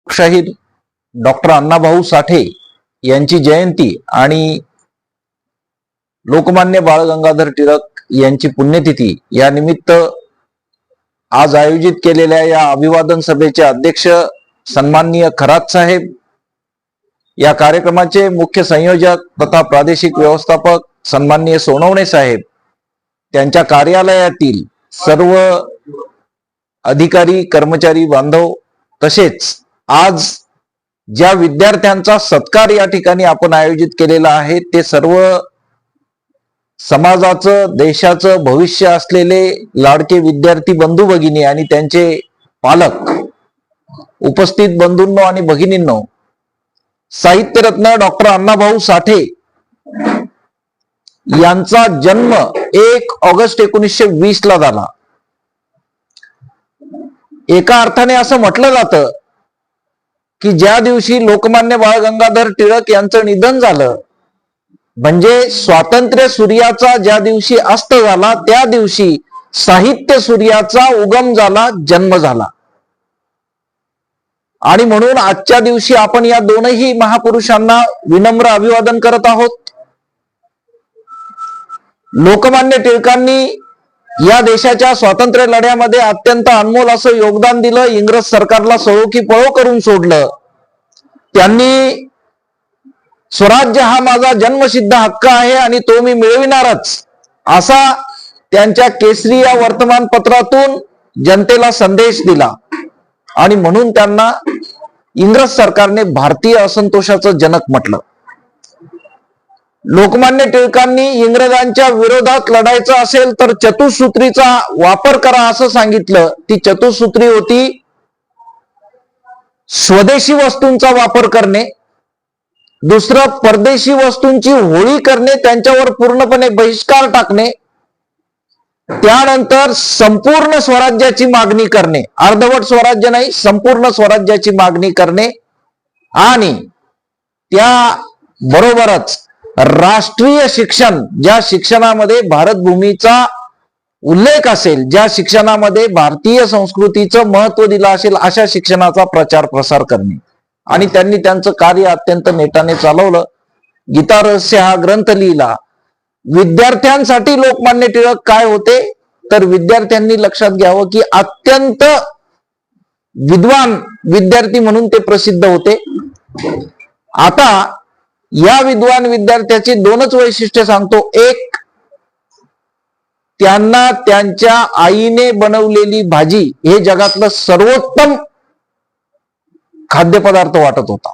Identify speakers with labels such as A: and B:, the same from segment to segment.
A: लोकशाहीर डॉक्टर अण्णाभाऊ साठे यांची जयंती आणि लोकमान्य बाळ गंगाधर टिळक यांची पुण्यतिथी या निमित्त आज आयोजित केलेल्या या अभिवादन सभेचे अध्यक्ष सन्माननीय खरात साहेब, या कार्यक्रमाचे मुख्य संयोजक तथा प्रादेशिक व्यवस्थापक सन्माननीय सोनवणे साहेब, त्यांच्या कार्यालयातील सर्व अधिकारी कर्मचारी बांधव, तसेच आज ज्या विद्यार्थ्यांचा सत्कार या ठिकाणी आपण आयोजित केलेला आहे ते सर्व समाजाचं देशाचं भविष्य असलेले लाडके विद्यार्थी बंधू भगिनी आणि त्यांचे पालक, उपस्थित बंधूंनो आणि भगिनींनो, साहित्यरत्न डॉक्टर अण्णाभाऊ साठे यांचा जन्म 1 ऑगस्ट 1920 ला झाला. एका अर्थाने असं म्हटलं जातं की ज्या दिवशी लोकमान्य बाळ गंगाधर टिळक यांचं निधन झालं, म्हणजे स्वातंत्र्य सूर्याचा ज्या दिवशी अस्त झाला त्या दिवशी साहित्य सूर्याचा उगम झाला, जन्म झाला. आणि म्हणून आजच्या दिवशी आपण या दोनही महापुरुषांना विनम्र अभिवादन करत आहोत. लोकमान्य टिळकांनी या देशाच्या स्वातंत्र्य लढ्यामध्ये अत्यंत अनमोल असं योगदान दिलं. इंग्रज सरकारला सळो की पळो करून सोडलं. त्यांनी स्वराज्य हा माझा जन्मसिद्ध हक्क आहे आणि तो मी मिळविणारच असा त्यांच्या केसरी या वर्तमानपत्रातून जनतेला संदेश दिला. आणि म्हणून त्यांना इंग्रज सरकारने भारतीय असंतोषाचं जनक म्हटलं. लोकमान्य टिळकांनी इंग्रजांच्या विरोधात लढायचं असेल तर चतुसूत्रीचा वापर करा असं सांगितलं. ती चतुसूत्री होती: स्वदेशी वस्तूंचा वापर करणे, दुसरं परदेशी वस्तूंची होळी करणे, त्यांच्यावर पूर्णपणे बहिष्कार टाकणे, त्यानंतर संपूर्ण स्वराज्याची मागणी करणे, अर्धवट स्वराज्य नाही, संपूर्ण स्वराज्याची मागणी करणे, आणि त्या बरोबरच राष्ट्रीय शिक्षण, ज्या शिक्षणामध्ये भारतभूमीचा उल्लेख असेल, ज्या शिक्षणामध्ये भारतीय संस्कृतीचं महत्व दिलं असेल, अशा शिक्षणाचा प्रचार प्रसार करणे. आणि त्यांनी त्यांचं कार्य अत्यंत नेटाने चालवलं. गीता रहस्य हा ग्रंथ लिहिला. विद्यार्थ्यांसाठी लोकमान्य टिळक काय होते तर विद्यार्थ्यांनी लक्षात घ्यावं की अत्यंत विद्वान विद्यार्थी म्हणून ते प्रसिद्ध होते. आता या विद्वान विद्यार्थ्याची दोनच वैशिष्ट्ये सांगतो. एक, त्यांना त्यांच्या आईने बनवलेली भाजी हे जगातलं सर्वोत्तम खाद्यपदार्थ वाटत होता.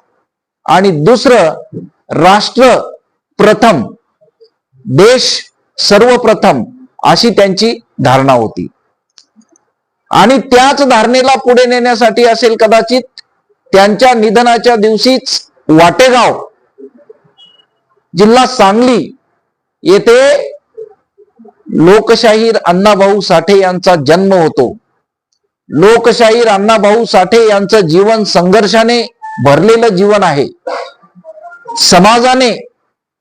A: आणि दुसरं, राष्ट्र प्रथम, देश सर्वप्रथम अशी त्यांची धारणा होती. आणि त्याच धारणेला पुढे नेण्यासाठी असेल कदाचित त्यांच्या निधनाच्या दिवशीच वाटेगाव, जिल्हा सांगली येथे लोकशाहीर अण्णाभाऊ साठे यांचा जन्म होतो. लोकशाहीर अण्णाभाऊ साठे यांचं जीवन संघर्षाने भरलेलं जीवन आहे. समाजाने,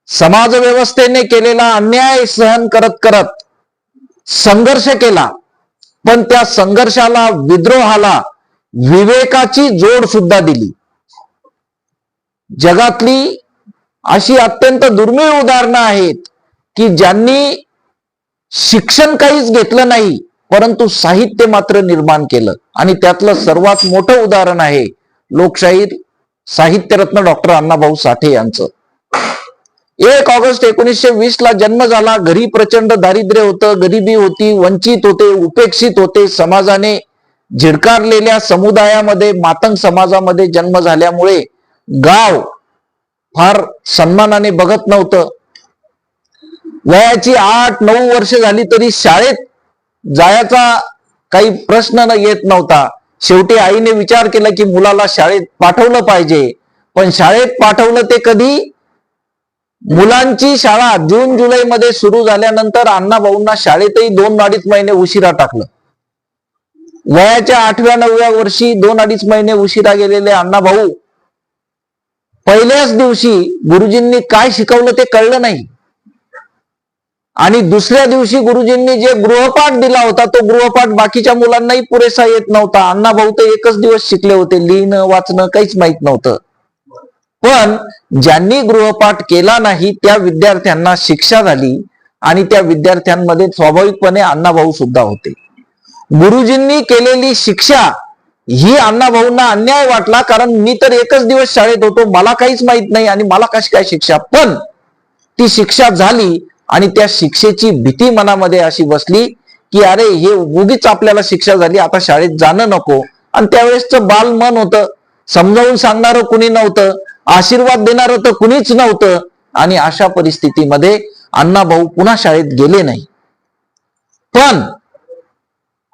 A: समाज व्यवस्थेने केलेला अन्याय सहन करत करत संघर्ष केला, पण त्या संघर्षाला, विद्रोहाला विवेकाची जोड सुद्धा दिली. जगातली अशी अत्यंत दुर्मिळ उदाहरणं आहेत की ज्यांनी शिक्षण काहीच घेतलं नाही परंतु साहित्य मात्र निर्माण केलं. आणि त्यातलं सर्वात मोठं उदाहरण आहे लोकशाहीर साहित्यरत्न डॉक्टर अण्णाभाऊ साठे यांचं. 1 ऑगस्ट 1920 ला जन्म झाला. घरी प्रचंड दारिद्र्य होतं, गरिबी होती, वंचित होते, उपेक्षित होते. समाजाने झिडकारलेल्या समुदायामध्ये, मातंग समाजामध्ये जन्म झाल्यामुळे गाव फार सन्मानाने बघत नव्हतं. वयाची 8-9 वर्ष झाली तरी शाळेत जायचा काही प्रश्न येत नव्हता. शेवटी आईने विचार केला की मुलाला शाळेत पाठवलं पाहिजे. पण शाळेत पाठवलं ते कधी? मुलांची शाळा जून-जुलै मध्ये सुरू झाल्यानंतर अण्णाभाऊंना शाळेतही 2-2.5 महिने उशिरा टाकलं. वयाच्या 8व्या-9व्या वर्षी 2-2.5 महिने उशिरा गेलेले अण्णाभाऊ पहिल्याच दिवशी गुरुजींनी काय शिकवलं ते कळलं नाही. आणि दुसऱ्या दिवशी गुरुजींनी जे गृहपाठ दिला होता तो गृहपाठ बाकीच्या मुलांनाही पुरेसा येत नव्हता. अण्णाभाऊ तर एकच दिवस शिकले होते, लिहिणं वाचणं काहीच माहित नव्हतं. पण ज्यांनी गृहपाठ केला नाही त्या विद्यार्थ्यांना शिक्षा झाली आणि त्या विद्यार्थ्यांमध्ये स्वाभाविकपणे अण्णाभाऊ सुद्धा होते. गुरुजींनी केलेली शिक्षा ही अण्णाभाऊंना अन्याय वाटला, कारण मी तर एकच दिवस शाळेत होतो, मला काहीच माहित नाही आणि मला कशी काय शिक्षा. पण ती शिक्षा झाली आणि त्या शिक्षेची भीती मनामध्ये अशी बसली की अरे हे उगीच आपल्याला शिक्षा झाली, आता शाळेत जाणं नको. आणि त्यावेळेसचं बाल मन होतं, समजावून सांगणारं कुणी नव्हतं, आशीर्वाद देणारं तर कुणीच नव्हतं. आणि अशा परिस्थितीमध्ये अण्णाभाऊ पुन्हा शाळेत गेले नाही. पण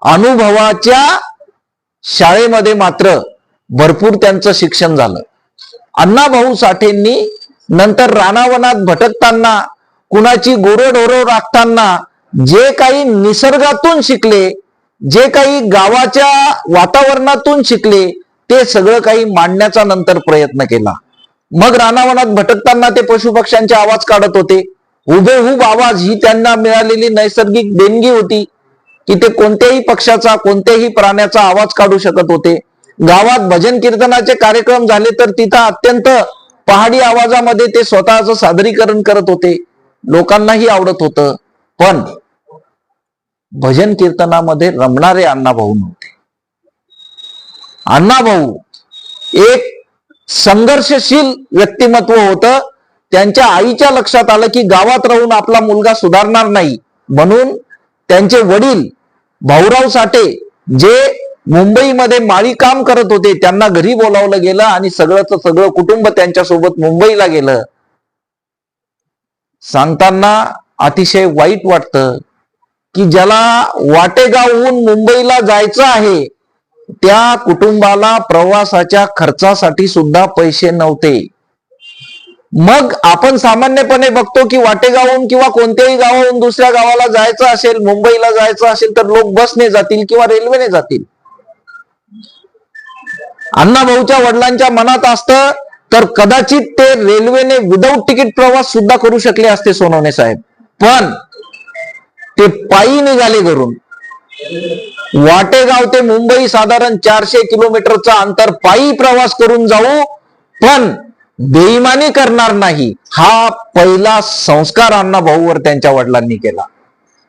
A: अनुभवाच्या शाळेमध्ये मात्र भरपूर त्यांचं शिक्षण झालं. अण्णाभाऊ साठेंनी नंतर रानावनात भटकताना, कुणाची गोरडोरो राखताना जे काही निसर्गातून शिकले, जे काही गावाच्या वातावरणातून शिकले, ते सगळं काही मांडण्याचा नंतर प्रयत्न केला. मग रानावनात भटकताना ते पशुपक्ष्यांचे आवाज काढत होते. हुबेहूब आवाज ही त्यांना मिळालेली नैसर्गिक देणगी होती की ते कोणत्याही पक्षाचा, कोणत्याही प्राण्याचा आवाज काढू शकत होते. गावात भजन कीर्तनाचे कार्यक्रम झाले तर तिथं अत्यंत पहाडी आवाजामध्ये ते स्वतःचं सादरीकरण करत होते. लोकांनाही आवडत होतं. पण भजन कीर्तनामध्ये रमणारे अण्णाभाऊ नव्हते. अण्णाभाऊ एक संघर्षशील व्यक्तिमत्व होतं. त्यांच्या आईच्या लक्षात आलं की गावात राहून आपला मुलगा सुधारणार नाही, म्हणून त्यांचे वडील भाऊराव साठे जे मुंबईमध्ये माळी काम करत होते त्यांना घरी बोलावलं गेलं आणि सगळंच सगळं कुटुंब त्यांच्यासोबत मुंबईला गेलं. सांगताना अतिशय वाईट वाटतं की ज्याला वाटेगावहून मुंबईला जायचं आहे त्या कुटुंबाला प्रवासाच्या खर्चासाठी सुद्धा पैसे नव्हते. मग आपण सामान्यपणे बघतो की वाटेगावहून किंवा कोणत्याही गावाहून दुसऱ्या गावाला जायचं असेल, मुंबईला जायचं असेल तर लोक बसने जातील किंवा रेल्वेने जातील. अण्णाभाऊच्या वडिलांच्या मनात असतं तर कदाचित ते रेल्वेने विदाऊट तिकीट प्रवास सुद्धा करू शकले असते सोनवणे साहेब. पण ते पायी निघाले घरून. वाटेगाव ते मुंबई साधारण 400 किलोमीटरचा अंतर पायी प्रवास करून जाऊ, पण बेईमानी करणार नाही, हा पहिला संस्कार अण्णाभाऊवर त्यांच्या वडिलांनी केला.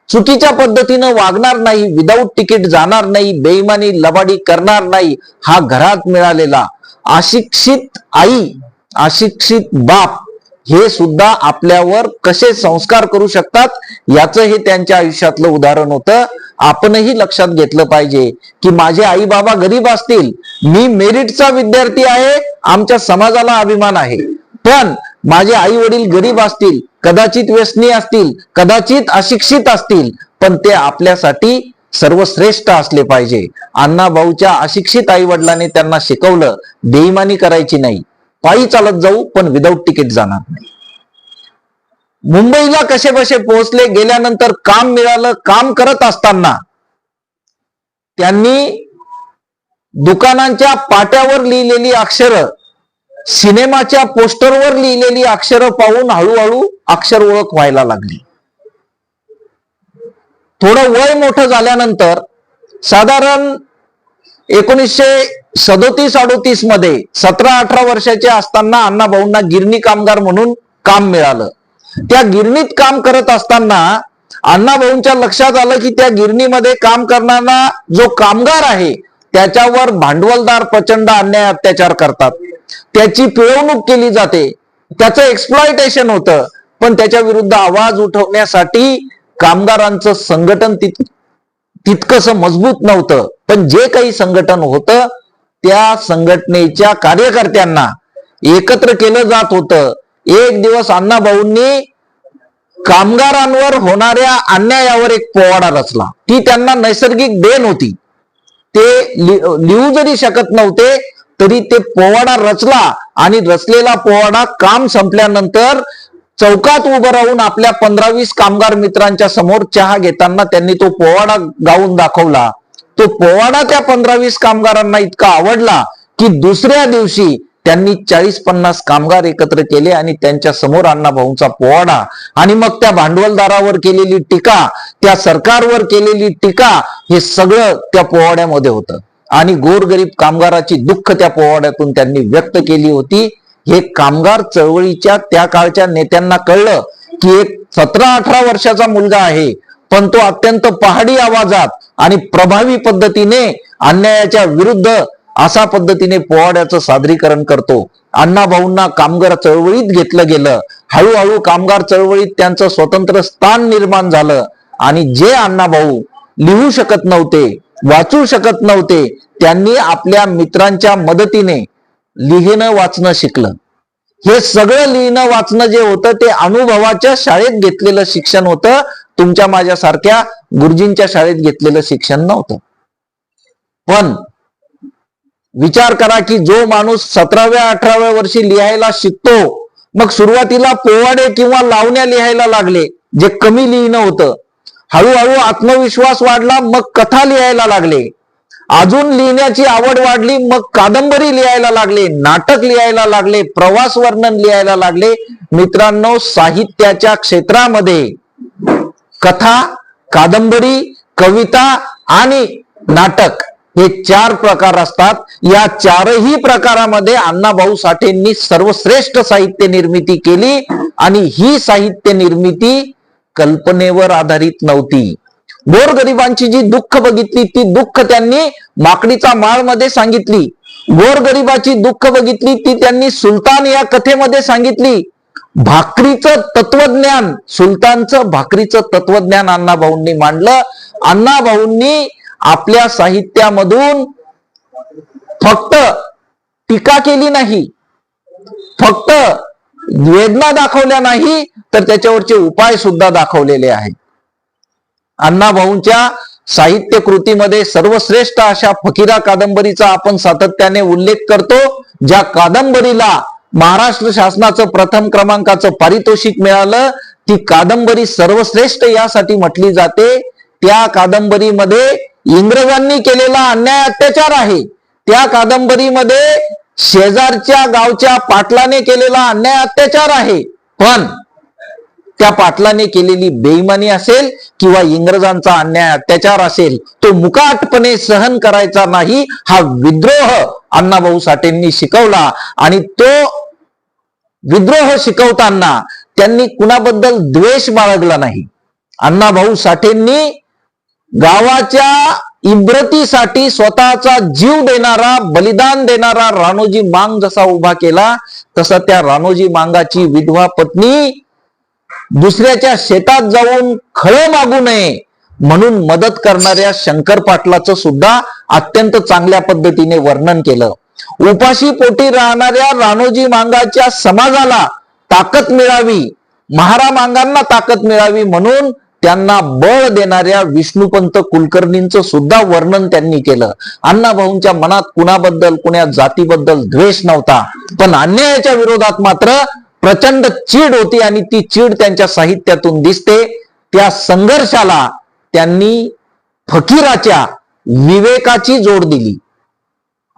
A: चुकीच्या पद्धतीनं वागणार नाही, विदाऊट तिकीट जाणार नाही, बेईमानी लबाडी करणार नाही, हा घरात मिळालेला. अशिक्षित आई, अशिक्षित बाप हे सुद्धा आपल्यावर कसे संस्कार करू शकतात याचं हे त्यांच्या आयुष्यातलं उदाहरण होतं. आपणही लक्षात घेतलं पाहिजे की माझे आई बाबा गरीब असतील, मी मेरिटचा विद्यार्थी आहे, आमच्या समाजाला अभिमान आहे, पण माझे आई वडील गरीब असतील, कदाचित व्यसनी असतील, कदाचित अशिक्षित असतील, पण ते आपल्यासाठी सर्वश्रेष्ठ असले पाहिजे. अण्णाभाऊच्या अशिक्षित आई वडिलांनी त्यांना शिकवलं बेईमानी करायची नाही, पायी चालत जाऊ पण विदाऊट तिकीट जाणार नाही. मुंबईला कसे बसे पोहोचले. गेल्यानंतर काम मिळालं. काम करत असताना त्यांनी दुकानांच्या पाट्यावर लिहिलेली अक्षरं, सिनेमाच्या पोस्टरवर लिहिलेली अक्षरं पाहून हळूहळू अक्षर ओळख व्हायला लागली. थोडं वय मोठं झाल्यानंतर साधारण 1937-38 मध्ये 17-18 वर्षाचे असताना अण्णाभाऊंना गिरणी कामगार म्हणून काम मिळालं. त्या गिरणीत काम करत असताना अण्णाभाऊंच्या लक्षात आलं की त्या गिरणीमध्ये काम करणारा जो कामगार आहे त्याच्यावर भांडवलदार प्रचंड अन्याय अत्याचार करतात, त्याची पिळवणूक केली जाते, त्याचं एक्सप्लॉयटेशन होतं. पण त्याच्या विरुद्ध आवाज उठवण्यासाठी कामगारांचं संघटन तितकंसं मजबूत नव्हतं. पण जे काही संघटन होतं त्या संघटनेच्या कार्यकर्त्यांना एकत्र केलं जात होतं. एक दिवस अण्णाभाऊंनी कामगारांवर होणाऱ्या अन्यायावर एक पोवाडा रचला. ती त्यांना नैसर्गिक देण होती, ते लिहू जरी शकत नव्हते तरी ते पोवाडा रचला आणि रचलेला पोवाडा काम संपल्यानंतर चौकात उभं राहून आपल्या 15-20 कामगार मित्रांच्या समोर चहा घेताना त्यांनी तो पोवाडा गाऊन दाखवला. तो पोवाडा त्या 15-20 कामगारांना इतका आवडला की दुसऱ्या दिवशी त्यांनी 40-50 कामगार एकत्र केले आणि त्यांच्या समोर अण्णाभाऊंचा पोवाडा आणि मग त्या भांडवलदारावर केलेली टीका, त्या सरकारवर केलेली टीका, हे सगळं त्या पोवाड्यामध्ये होतं. आणि गोरगरीब कामगाराची दुःख त्या पोवाड्यातून त्यांनी व्यक्त केली होती. हे कामगार चळवळीच्या त्या काळच्या नेत्यांना कळलं की एक 17-18 वर्षाचा मुलगा आहे, पण तो अत्यंत पहाडी आवाजात आणि प्रभावी पद्धतीने अन्यायाच्या विरुद्ध अशा पद्धतीने पोवाड्याचं सादरीकरण करतो. अण्णाभाऊंना कामगार चळवळीत घेतलं गेलं. हळूहळू कामगार चळवळीत त्यांचं स्वतंत्र स्थान निर्माण झालं आणि जे अण्णाभाऊ लिहू शकत नव्हते, वाचू शकत नव्हते, त्यांनी आपल्या मित्रांच्या मदतीने लिहिणं वाचणं शिकलं. हे सगळं लिहिणं वाचणं जे होतं ते अनुभवाच्या शाळेत घेतलेलं शिक्षण होतं. तुमच्या माझ्यासारख्या गुरुजींच्या शाळेत घेतलेलं शिक्षण नव्हतं. पण विचार करा की जो माणूस 17व्या-18व्या वर्षी लिहायला शिकतो, मग सुरुवातीला पोवाडे किंवा लावण्या लिहायला लागले, जे कमी लिहिणं होतं. हळूहळू आत्मविश्वास वाढला, मग कथा लिहायला लागले. अजून लिहिण्याची आवड वाढली, मग कादंबरी लिहायला लागले, नाटक लिहायला लागले, प्रवास वर्णन लिहायला लागले. मित्रांनो, साहित्याच्या क्षेत्रामध्ये कथा, कादंबरी, कविता आणि नाटक हे 4 प्रकार असतात. या 4ही प्रकारामध्ये अण्णाभाऊ साठेंनी सर्वश्रेष्ठ साहित्य निर्मिती केली आणि ही साहित्य निर्मिती कल्पनेवर आधारित नव्हती. गोरगरिबांची जी दुःख बघितली, ती दुःख त्यांनी माकडीचा माळ मध्ये सांगितली. गोरगरिबाची दुःख बघितली, ती त्यांनी सुलतान या कथेमध्ये सांगितली. भाकरीचं तत्वज्ञान, सुलतानचं भाकरीचं तत्वज्ञान अण्णाभाऊंनी मांडलं. अण्णाभाऊंनी आपल्या साहित्यामधून फक्त टीका केली नाही, फक्त वेदना दाखवल्या नाही, तर त्याच्यावरचे उपाय सुद्धा दाखवलेले आहेत. अण्णाभाऊंच्या साहित्य कृतीमध्ये सर्वश्रेष्ठ अशा फकीरा कादंबरीचा आपण सातत्याने उल्लेख करतो. ज्या कादंबरीला महाराष्ट्र शासनाचं प्रथम क्रमांकाचं पारितोषिक मिळालं, ती कादंबरी सर्वश्रेष्ठ यासाठी म्हटली जाते. त्या कादंबरीमध्ये इंग्रजांनी केलेला अन्याय अत्याचार आहे. त्या कादंबरीमध्ये शेजारच्या गावच्या पाटलाने केलेला अन्याय अत्याचार आहे. पण त्या पाटलाने केलेली बेईमानी असेल किंवा इंग्रजांचा अन्याय अत्याचार असेल, तो मुकाटपणे सहन करायचा नाही. हा विद्रोह अण्णाभाऊ साठेंनी शिकवला आणि तो विद्रोह शिकवताना त्यांनी कुणाबद्दल द्वेष बाळगला नाही. अण्णाभाऊ साठेंनी गावाच्या इब्रतीसाठी स्वतःचा जीव देणारा, बलिदान देणारा राणोजी मांग जसा उभा केला, तसा त्या राणोजी मांगाची विधवा पत्नी दुसऱ्याच्या शेतात जाऊन खळं मागू नये म्हणून मदत करणाऱ्या शंकर पाटलाचं सुद्धा अत्यंत चांगल्या पद्धतीने वर्णन केलं. उपाशी पोटी राहणाऱ्या राणोजी मांगाच्या समाजाला ताकद मिळावी, महारा मांगांना ताकद मिळावी म्हणून त्यांना बळ देणाऱ्या विष्णुपंत कुलकर्णींचं सुद्धा वर्णन त्यांनी केलं. अण्णाभाऊंच्या मनात कुणाबद्दल, कुण्या जातीबद्दल द्वेष नव्हता, पण अन्यायाच्या विरोधात मात्र प्रचंड चीड होती आणि ती चीड त्यांच्या साहित्यातून दिसते. त्या संघर्षाला त्यांनी फकीराच्या विवेकाची जोड दिली.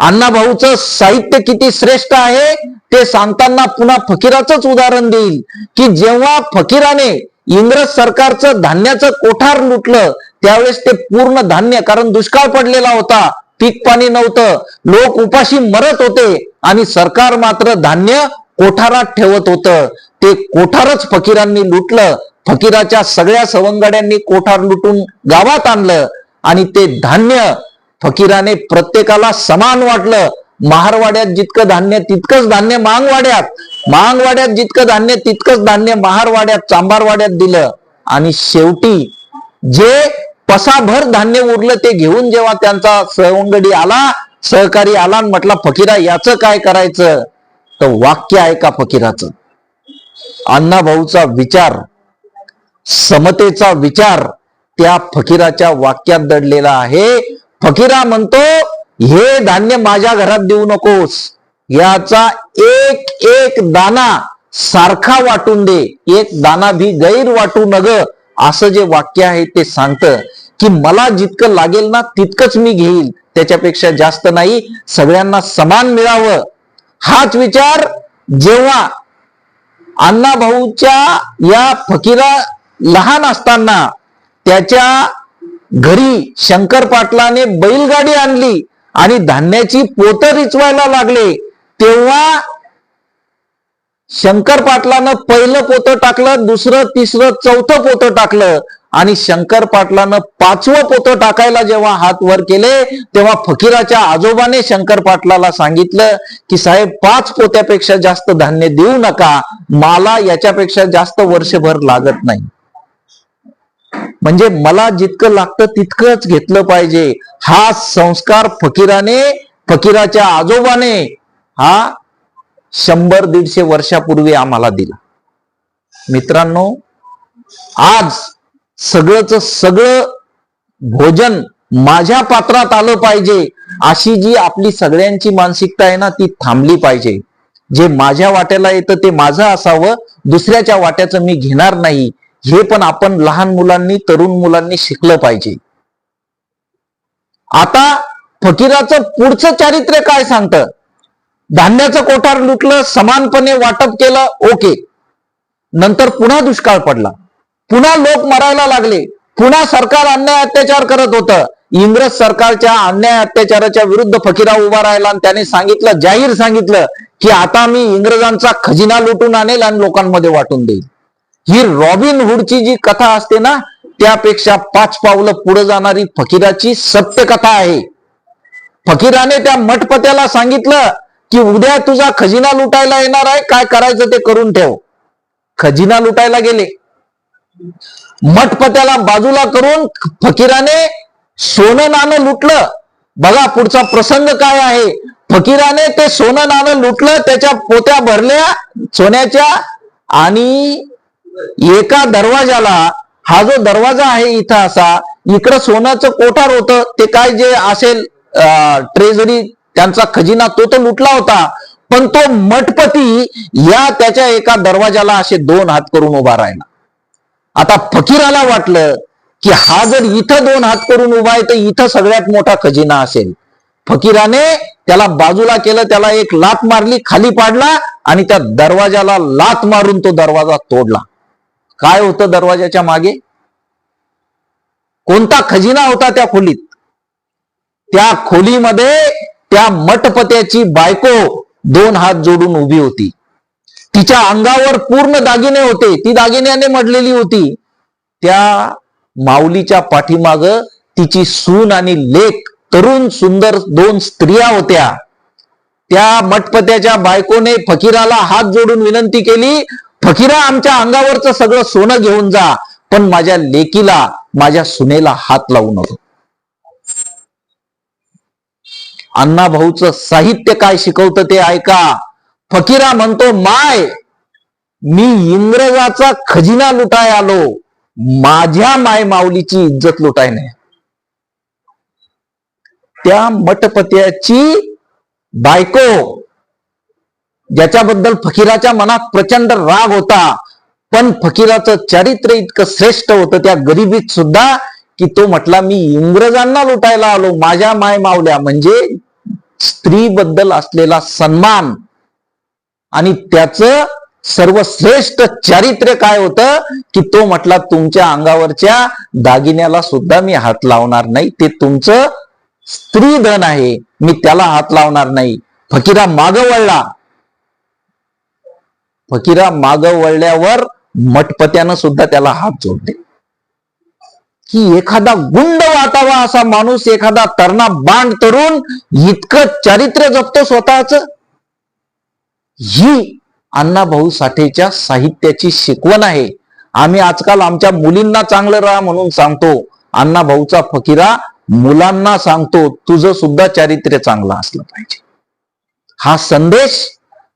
A: अण्णाभाऊचं साहित्य किती श्रेष्ठ आहे ते सांगताना पुन्हा फकीराचंच उदाहरण देईल की जेव्हा फकीराने इंग्रज सरकारचं धान्याचं कोठार लुटलं, त्यावेळेस ते पूर्ण धान्य, कारण दुष्काळ पडलेला होता, पीक पाणी नव्हतं, लोक उपाशी मरत होते आणि सरकार मात्र धान्य कोठारात ठेवत होतं. ते कोठारच फकीरांनी लुटलं. फकीराच्या सगळ्या सवंगड्यांनी कोठार लुटून गावात आणलं आणि ते धान्य फकीराने प्रत्येकाला समान वाटलं. महारवाड्यात जितकं धान्य तितकंच धान्य मांगवाड्यात, मांगवाड्यात जितकं धान्य तितकंच धान्य महारवाड्यात, चांबारवाड्यात दिलं. आणि शेवटी जे पसाभर धान्य उरलं ते घेऊन जेव्हा त्यांचा सवंगडी आला, सहकारी आला आणि म्हटला, फकीरा याचं काय करायचं, तर वाक्य ऐका फकीराचं. अण्णाभाऊचा विचार, समतेचा विचार त्या फकीराच्या वाक्यात दडलेला आहे. फकीरा म्हणतो, हे धान्य माझ्या घरात देऊ नकोस, याचा एक एक दाना सारखा वाटून दे, एक दाना भी गैर वाटू नग, असं जे वाक्य आहे ते सांगतं की मला जितकं लागेल ना तितकंच मी घेईल, त्याच्यापेक्षा जास्त नाही, सगळ्यांना समान मिळावं. हाच विचार जेव्हा अण्णाभाऊच्या या फकीरा लहान असताना त्याच्या घरी शंकर पाटलाने बैलगाडी आणली आणि धान्याची पोतं रिचवायला लागले, तेव्हा शंकर पाटलानं पहिलं पोतं टाकलं, दुसरं तिसरं चौथं पोतं टाकलं आणि शंकर पाटलानं 5वं पोतं टाकायला जेव्हा हात वर केले तेव्हा फकीराच्या आजोबाने शंकर पाटलाला सांगितलं की साहेब 5 पोत्यापेक्षा जास्त धान्य देऊ नका, मला याच्यापेक्षा जास्त वर्षभर लागत नाही. म्हणजे मला जितकं लागतं तितकंच घेतलं पाहिजे. हा संस्कार फकीराच्या आजोबाने हा 100-150 वर्षापूर्वी आम्हाला दिला. मित्रांनो, आज सगळंच सगळं भोजन माझ्या पात्रात आलं पाहिजे अशी जी आपली सगळ्यांची मानसिकता आहे ना, ती थांबली पाहिजे. जे माझ्या वाट्याला येतं ते माझं असावं, दुसऱ्याच्या वाट्याचं मी घेणार नाही, हे पण आपण लहान मुलांनी, तरुण मुलांनी शिकलं पाहिजे. आता फकीराचं पुढचं चारित्र्य काय सांगतं? धान्याचं कोठार लुटलं, समानपणे वाटप केलं, ओके. नंतर पुन्हा दुष्काळ पडला, पुन्हा लोक मरायला लागले, पुन्हा सरकार अन्याय अत्याचार करत होतं. इंग्रज सरकारच्या अन्याय अत्याचाराच्या विरुद्ध फकीरा उभा राहिला आणि त्याने सांगितलं, जाहीर सांगितलं की आता मी इंग्रजांचा खजिना लुटून आणेल आणि लोकांमध्ये वाटून देईल. ही रॉबिन हुडची जी कथा असते ना, त्यापेक्षा 5 पावलं पुढे जाणारी फकीराची सत्य कथा आहे. फकीराने त्या मठपत्याला सांगितलं की उद्या तुझा खजिना लुटायला येणार आहे, काय करायचं ते करून ठेव. खजिना लुटायला गेले, मठपत्याला बाजूला करून फकीराने सोनं नाणं लुटलं. बघा पुढचा प्रसंग काय आहे. फकीराने ते सोनं नाणं लुटलं, त्याच्या पोत्या भरल्या सोन्याच्या आणि एका दरवाजाला, हा जो दरवाजा आहे इथं असा, इकडं सोन्याचं कोठार होतं, ते काय जे असेल ट्रेझरी त्यांचा खजिना तो लुटला होता. पण तो मठपती या त्याच्या एका दरवाजाला असे 2 हात करून उभा राहिला. आता फकीराला वाटलं की हा जर इथं 2 हात करून उभा आहे तर इथं सगळ्यात मोठा खजिना असेल. फकीराने त्याला बाजूला केलं, त्याला एक लात मारली, खाली पाडला आणि त्या दरवाजाला लात मारून तो दरवाजा तोडला. काय होतं दरवाजाच्या मागे? कोणता खजिना होता त्या खोलीत? त्या खोलीमध्ये त्या मठपत्याची बायको 2 हात जोडून उभी होती. तिच्या अंगावर पूर्ण दागिने होते, ती दागिन्याने मढलेली होती. त्या माऊलीच्या पाठीमाग तिची सून आणि लेक, तरुण सुंदर 2 स्त्रिया होत्या. त्या मठपत्याच्या बायकोने फकीराला हात जोडून विनंती केली, फकीरा आमच्या अंगावरचं सगळं सोनं घेऊन जा, पण माझ्या लेकीला, माझ्या सुनेला हात लावू नको. अण्णाभाऊचं साहित्य काय शिकवतं ते ऐका. फकीरा म्हणतो, माय मी इंग्रजाचा खजिना लुटाय आलो, माझ्या माय माऊलीची इज्जत लुटाय नाही. त्या मठपत्याची बायको, ज्याच्याबद्दल फकीराच्या मनात प्रचंड राग होता, पण फकीराचं चारित्र्य इतकं श्रेष्ठ होतं त्या गरिबीत सुद्धा, की तो म्हटला मी इंग्रजांना लुटायला आलो, माझ्या माय मावल्या. म्हणजे स्त्रीबद्दल असलेला सन्मान आणि त्याचं सर्वश्रेष्ठ चारित्र्य काय होतं की तो म्हटला तुमच्या अंगावरच्या दागिन्याला सुद्धा मी हात लावणार नाही, ते तुमचं स्त्री धन आहे, मी त्याला हात लावणार नाही. फकीरा मागं वळला. फकीरा मागं वळल्यावर मठपत्यानं सुद्धा त्याला हात जोडले. की एखादा गुंड वाटावा असा माणूस, एखादा तरणा बांड तरुण इतकं चारित्र्य जपतो स्वतःच. ही अण्णाभाऊ साठेच्या साहित्याची शिकवण आहे. आम्ही आजकाल आमच्या मुलींना चांगलं राहा म्हणून सांगतो, अण्णाभाऊचा फकीरा मुलांना सांगतो तुझं सुद्धा चारित्र्य चांगलं असलं पाहिजे. हा संदेश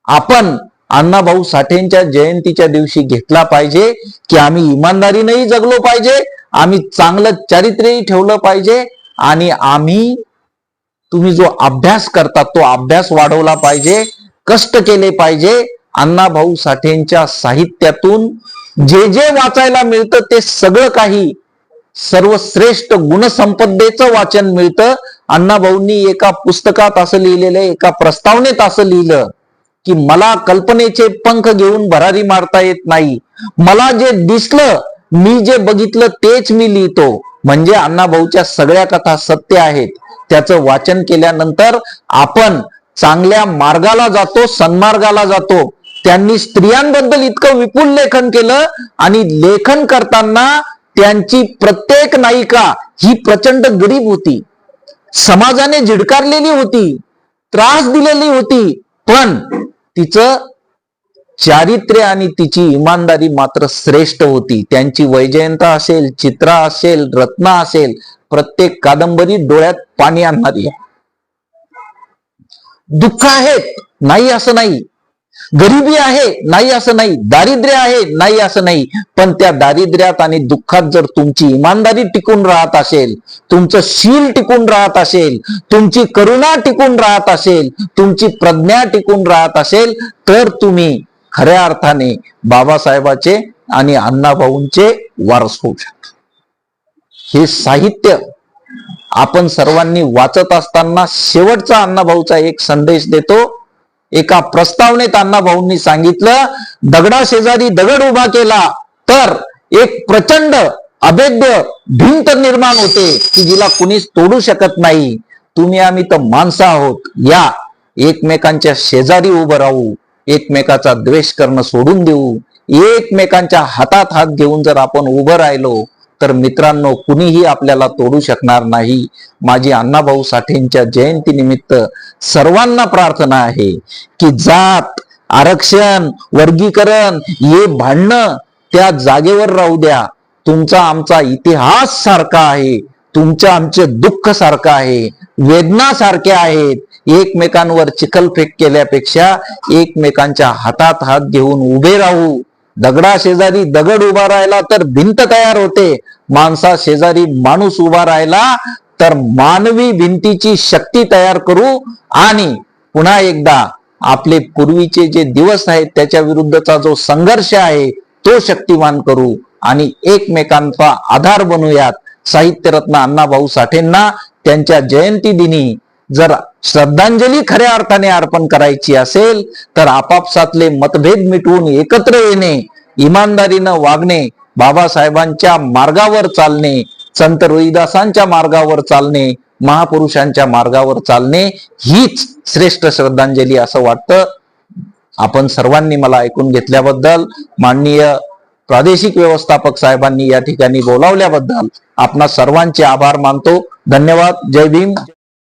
A: आपण अण्णाभाऊ साठेंच्या जयंतीच्या दिवशी घेतला पाहिजे की आम्ही इमानदारीनेही जगलो पाहिजे, आम्ही चांगलं चारित्र्यही ठेवलं पाहिजे आणि तुम्ही जो अभ्यास करता तो अभ्यास वाढवला पाहिजे, कष्ट केले पाहिजे. अण्णाभाऊ साठेंच्या साहित्यातून जे जे वाचायला मिळतं ते सगळं काही सर्वश्रेष्ठ गुणसंपदेचं वाचन मिळतं. अण्णाभाऊंनी एका पुस्तकात असं लिहिलेलं आहे, एका प्रस्तावनेत असं लिहिलं की मला कल्पनेचे पंख घेऊन भरारी मारता येत नाही, मला जे दिसलं, मी जे बघितलं तेच मी लिहितो. म्हणजे अण्णाभाऊच्या सगळ्या कथा सत्य आहेत. त्याचं वाचन केल्यानंतर आपण चांगल्या मार्गाला जातो, सन्मार्गाला जातो. त्यांनी स्त्रियांबद्दल इतकं विपुल लेखन केलं आणि लेखन करताना त्यांची प्रत्येक नायिका ही प्रचंड गरीब होती, समाजाने झिडकारलेली होती, त्रास दिलेली होती, पण तिचं चारित्र्य आणि तिची इमानदारी मात्र श्रेष्ठ होती. त्यांची वैजयंता असेल, चित्रा असेल, रत्ना असेल, प्रत्येक कादंबरी डोळ्यात पाणी आणणारी आहे. दुःख आहेत नाही असं नाही, गरिबी आहे नाही असं नाही, दारिद्र्य आहे नाही असं नाही, पण त्या दारिद्र्यात आणि दुःखात जर तुमची इमानदारी टिकून राहत असेल, तुमचं शील टिकून राहत असेल, तुमची करुणा टिकून राहत असेल, तुमची प्रज्ञा टिकून राहत असेल, तर तुम्ही खऱ्या अर्थाने बाबासाहेबाचे आणि अण्णाभाऊंचे वारस होऊ शकता. हे साहित्य आपण सर्वांनी वाचत असताना शेवटचा अण्णाभाऊचा एक संदेश देतो. एका प्रस्तावनेत अण्णाभाऊंनी सांगितलं, दगडा शेजारी दगड उभा केला तर एक प्रचंड अभेद्य भिंत निर्माण होते की जिला कुणीच तोडू शकत नाही. तुम्ही आम्ही तर माणसं आहोत, या एकमेकांच्या शेजारी उभं राहू, एकमेकाचा द्वेष करणं सोडून देऊ, एकमेकांच्या हातात हात घेऊन जर आपण उभं राहिलो तर मित्रांनो कुणीही आपल्याला तोडू शकणार नाही. माझी अण्णाभाऊ साठेंच्या जयंती निमित्त सर्वांना प्रार्थना आहे की जात, आरक्षण, वर्गीकरण हे भांडणं त्या जागेवर राहू द्या. तुमचा आमचा इतिहास सारखा आहे, तुमचं आमचे दुःख सारखं आहे, वेदना सारख्या आहेत. एकमेकांवर चिखलफेक केल्यापेक्षा एकमेकांच्या हातात हात घेऊन उभे राहू. दगडा शेजारी दगड उभा राहिला तर भिंत तयार होते, माणसा शेजारी माणूस उभा राहिला तर मानवी भिंतीची शक्ती तयार करू आणि पुन्हा एकदा आपले पूर्वीचे जे दिवस आहेत त्याच्या विरुद्धचा जो संघर्ष आहे तो शक्तिमान करू आणि एकमेकांचा आधार बनूयात. साहित्यरत्न अण्णाभाऊ साठेंना त्यांच्या जयंती दिनी जर श्रद्धांजली खऱ्या अर्थाने अर्पण करायची असेल तर आपापसातले मतभेद मिटवून एकत्र येणे, इमानदारीनं वागणे, बाबासाहेबांच्या मार्गावर चालणे, संत रोहिदासांच्या मार्गावर चालणे, महापुरुषांच्या मार्गावर चालणे हीच श्रेष्ठ श्रद्धांजली असं वाटतं. आपण सर्वांनी मला ऐकून घेतल्याबद्दल, माननीय प्रादेशिक व्यवस्थापक साहेबांनी या ठिकाणी बोलावल्याबद्दल आपणा सर्वांचे आभार मानतो. धन्यवाद. जय भीम.